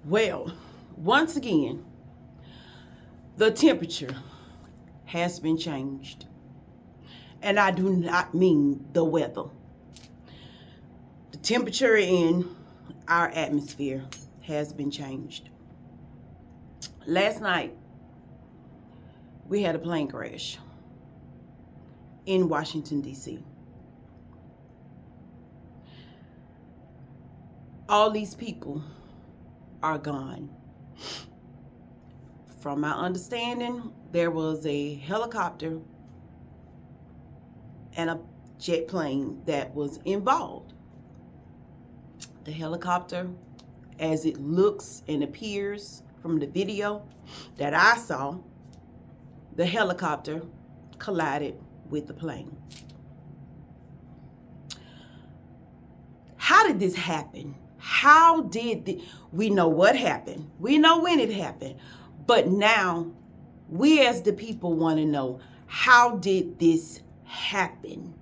Well, once again, the temperature has been changed. And I do not mean the weather. The temperature in our atmosphere has been changed. Last night, we had a plane crash in Washington, D.C. All these people are gone. From my understanding, there was a helicopter and a jet plane that was involved. The helicopter, as it looks and appears from the video that I saw, the helicopter collided with the plane. How did this happen? We know what happened. We know when it happened. But now, we as the people want to know, how did this happen?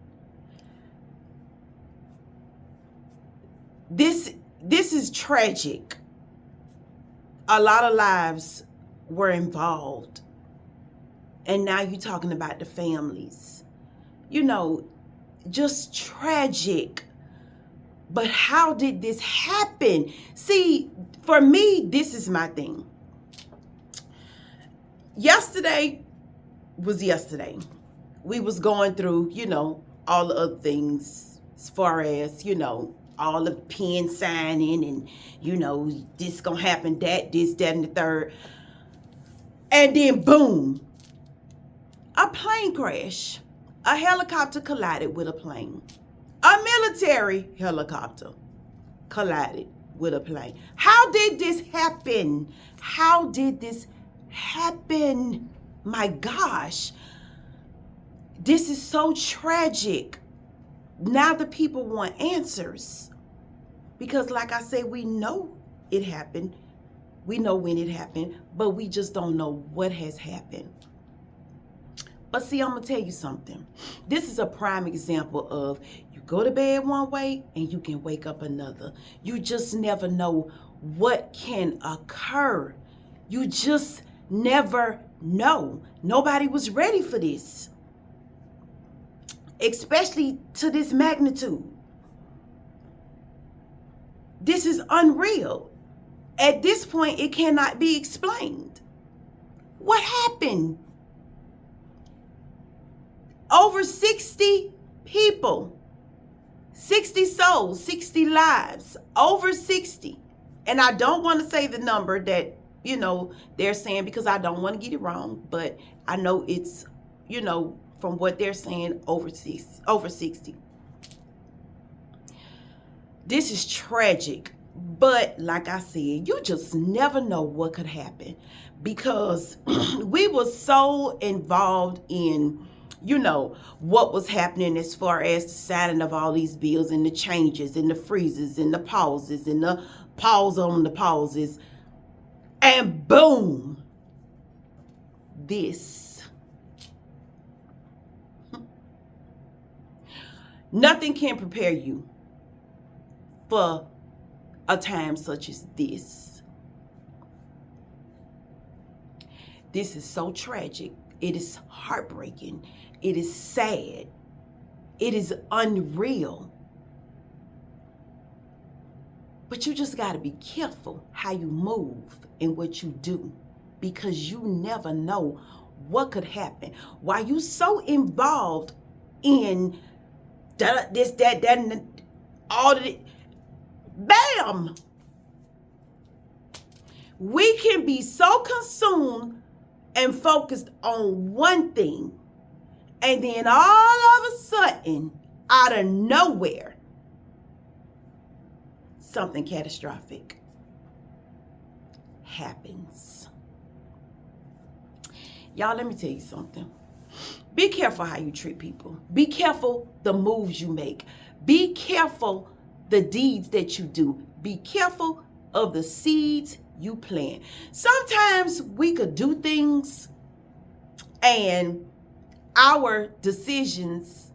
This is tragic. A lot of lives were involved. And now you're talking about the families. Just tragic. But how did this happen? See, for me, this is my thing. Yesterday was yesterday. We was going through, all the other things as far as, all the pen signing and, this gonna happen, this, that, and the third. And then boom, a plane crash. A helicopter collided with a plane. A military helicopter collided with a plane. How did this happen? How did this happen? My gosh. This is so tragic. Now the people want answers. Because like I said, we know it happened. We know when it happened, but we just don't know what has happened. But see, I'm going to tell you something. This is a prime example of you go to bed one way and you can wake up another. You just never know what can occur. You just never know. Nobody was ready for this, especially to this magnitude. This is unreal. At this point, it cannot be explained. What happened? Over 60 people, 60 souls, 60 lives, over 60. And I don't want to say the number that, they're saying, because I don't want to get it wrong, but I know it's, from what they're saying, over 60. This is tragic. But like I said, you just never know what could happen, because we were so involved in what was happening as far as the signing of all these bills and the changes and the freezes and the pauses and the pause on the pauses. And boom, this. Nothing can prepare you for a time such as this. This is so tragic. It is heartbreaking. It is sad. It is unreal. But you just got to be careful how you move and what you do, because you never know what could happen. Why you so involved in this, that, and all of it, bam! We can be so consumed and focused on one thing, and then all of a sudden, out of nowhere, something catastrophic happens. Y'all, let me tell you something. Be careful how you treat people. Be careful the moves you make. Be careful the deeds that you do. Be careful of the seeds you plant. Sometimes we could do things and our decisions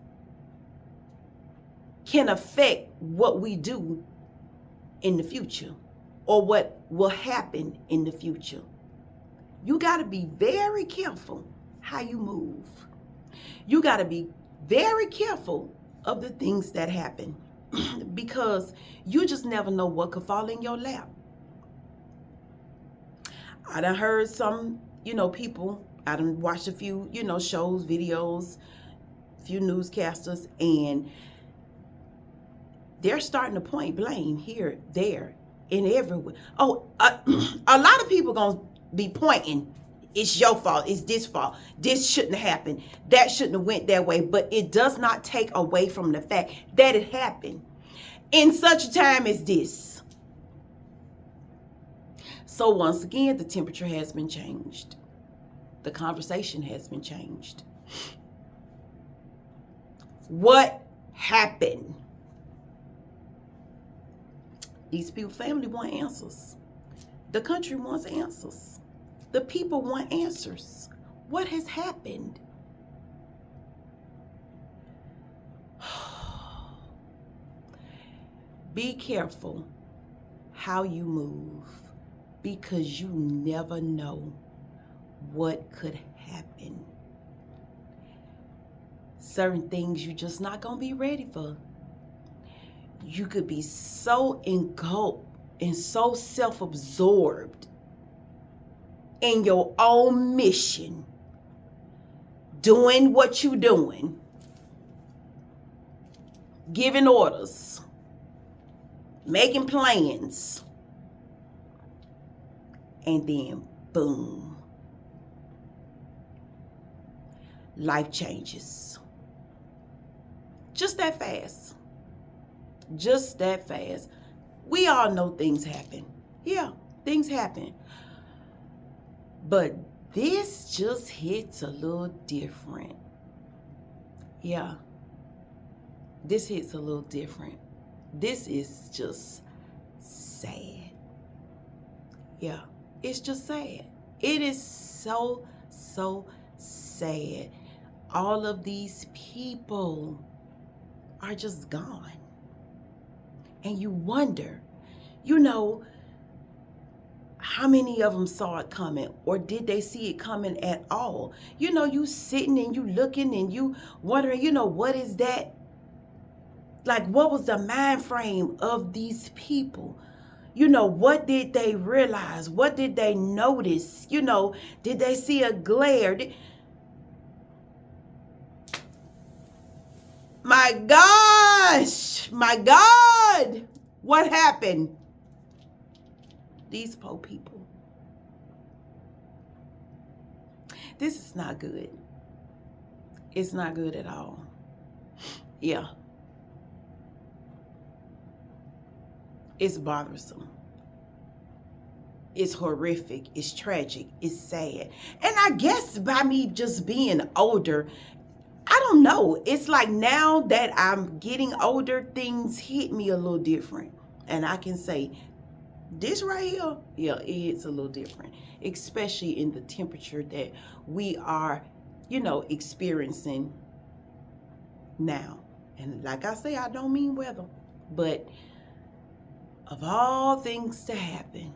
can affect what we do in the future. or what will happen in the future. You got to be very careful how you move. You got to be very careful of the things that happen because you just never know what could fall in your lap. I done heard some, people, I done watched a few, shows, videos, a few newscasters, and they're starting to point blame here, there, and everywhere. Oh, a lot of people gonna be pointing, it's your fault, it's this fault, this shouldn't have happened, that shouldn't have went that way, but it does not take away from the fact that it happened in such a time as this. So once again, the temperature has been changed. The conversation has been changed. What happened? These people, family want answers. The country wants answers. The people want answers. What has happened? Be careful how you move, because you never know what could happen. Certain things you're just not going to be ready for. You could be so engulfed and so self-absorbed in your own mission, doing what you're doing, giving orders, making plans, and then boom, life changes. Just that fast. Just that fast. We all know things happen. Yeah, things happen. But this just hits a little different. Yeah, this hits a little different. This is just sad. Yeah, it's just sad. It is so sad. All of these people are just gone. And you wonder, how many of them saw it coming, or did they see it coming at all? You sitting and you looking and you wondering, what is that? Like, what was the mind frame of these people? What did they realize? What did they notice? Did they see a glare? My gosh, my God, what happened? These poor people. This is not good. It's not good at all. Yeah. It's bothersome. It's horrific. It's tragic. It's sad. And I guess by me just being older, I don't know. It's like now that I'm getting older, things hit me a little different. And I can say, this right here, yeah, it hits a little different. Especially in the temperature that we are, experiencing now. And like I say, I don't mean weather. But of all things to happen,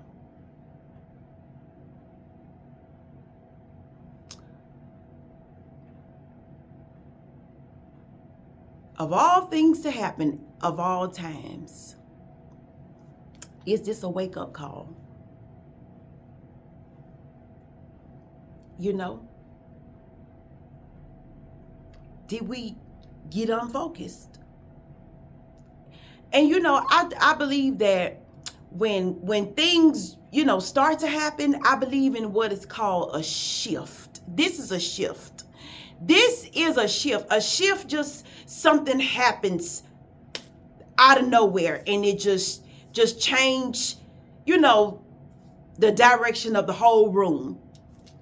of all things to happen, of all times, is this a wake-up call? Did we get unfocused? And I believe that when things, start to happen, I believe in what is called a shift. This is a shift. This is a shift. A shift, just something happens out of nowhere and it just change, the direction of the whole room.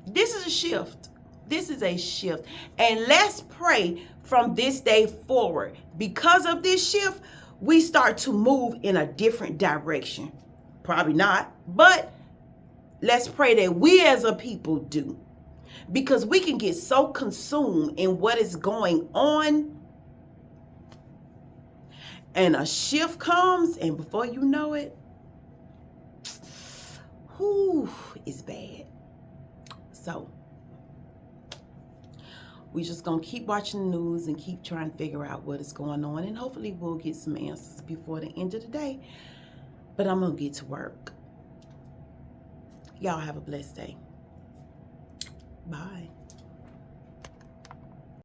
This is a shift. This is a shift. And let's pray from this day forward. Because of this shift, we start to move in a different direction. Probably not, but let's pray that we as a people do. Because we can get so consumed in what is going on, and a shift comes, and before you know it, whew, is bad. So we just gonna keep watching the news and keep trying to figure out what is going on, and hopefully we'll get some answers before the end of the day. But I'm gonna get to work. Y'all have a blessed day. Bye.